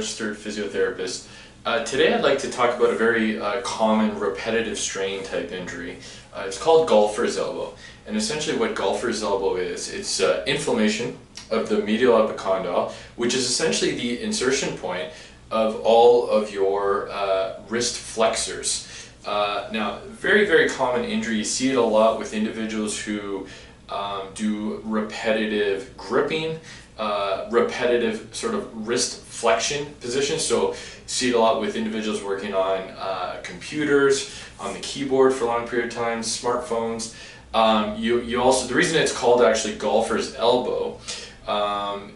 registered physiotherapist. Today I'd like to talk about a very common repetitive strain type injury. It's called golfer's elbow. And essentially what golfer's elbow is, it's inflammation of the medial epicondyle, which is essentially the insertion point of all of your wrist flexors. Now, very, very common injury. You see it a lot with individuals who do repetitive gripping, repetitive sort of wrist flexion positions. So see it a lot with individuals working on computers, on the keyboard for a long period of time, smartphones. You also, the reason it's called actually golfer's elbow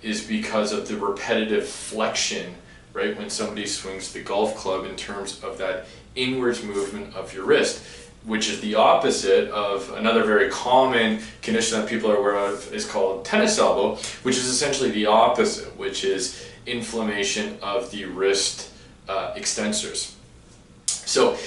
is because of the repetitive flexion, right, when somebody swings the golf club in terms of that inwards movement of your wrist, which is the opposite of another very common condition that people are aware of is called tennis elbow, which is essentially the opposite, which is inflammation of the wrist extensors. So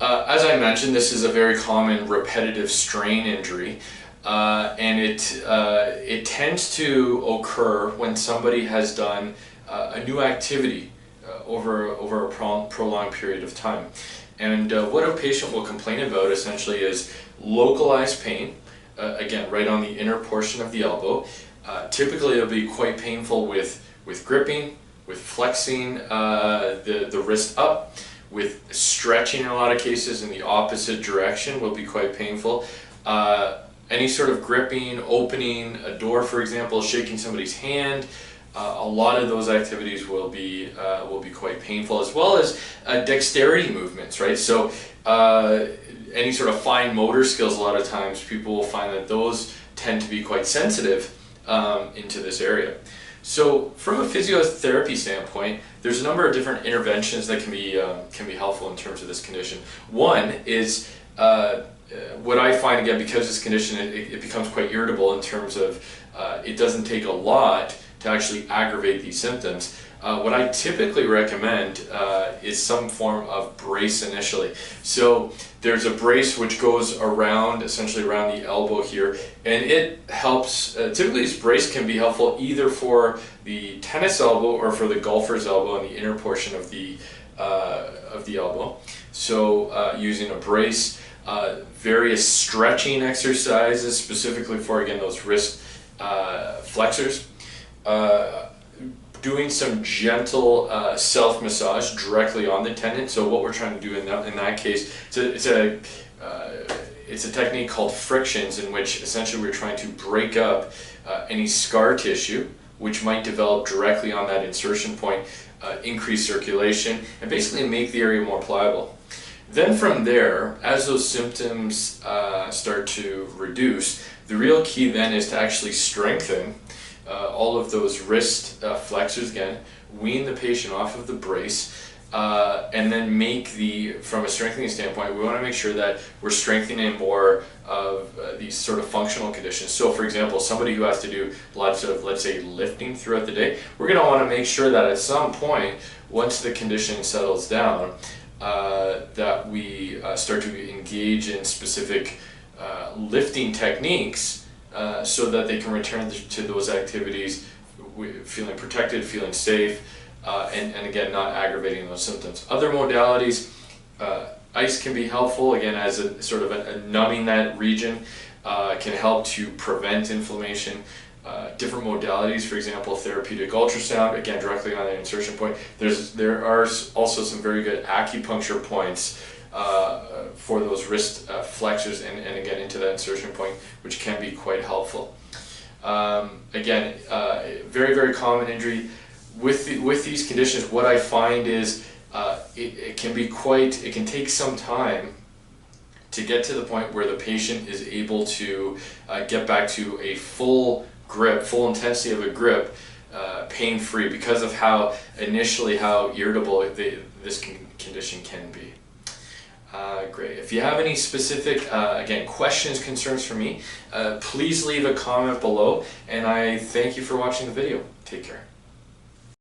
as I mentioned, this is a very common repetitive strain injury, and it tends to occur when somebody has done a new activity over a prolonged period of time. And what a patient will complain about essentially is localized pain, again, right on the inner portion of the elbow. Typically it'll be quite painful with gripping, with flexing the wrist up, with stretching in a lot of cases in the opposite direction will be quite painful. Any sort of gripping, opening a door, for example, shaking somebody's hand, a lot of those activities will be quite painful, as well as dexterity movements, right? So any sort of fine motor skills, a lot of times people will find that those tend to be quite sensitive into this area. So from a physiotherapy standpoint, there's a number of different interventions that can be helpful in terms of this condition. One is what I find, again, because this condition it becomes quite irritable in terms of it doesn't take a lot to actually aggravate these symptoms. What I typically recommend is some form of brace initially. So there's a brace which goes around, essentially around the elbow here, and it helps, typically this brace can be helpful either for the tennis elbow or for the golfer's elbow in the inner portion of the elbow. So using a brace, various stretching exercises specifically for, again, those wrist flexors. Doing some gentle self-massage directly on the tendon. So what we're trying to do in that case, it's a technique called frictions, in which essentially we're trying to break up any scar tissue which might develop directly on that insertion point, increase circulation, and basically make the area more pliable. Then from there, as those symptoms start to reduce, the real key then is to actually strengthen all of those wrist flexors again, wean the patient off of the brace, and then from a strengthening standpoint, we want to make sure that we're strengthening more of these sort of functional conditions. So for example, somebody who has to do lots of, let's say, lifting throughout the day, we're going to want to make sure that at some point, once the condition settles down, that we start to engage in specific lifting techniques so that they can return to those activities feeling protected, feeling safe, and again, not aggravating those symptoms. Other modalities, ice can be helpful, again, as a sort of a numbing that region, can help to prevent inflammation. Different modalities, for example, therapeutic ultrasound, again, directly on the insertion point. There are also some very good acupuncture points for those wrist flexors and again into that insertion point, which can be quite helpful. Again, very, very common injury. With these conditions, what I find is it can take some time to get to the point where the patient is able to get back to a full grip, full intensity of a grip, pain-free, because of how irritable this condition can be. Great. If you have any specific, again, questions, concerns for me, please leave a comment below, and I thank you for watching the video. Take care.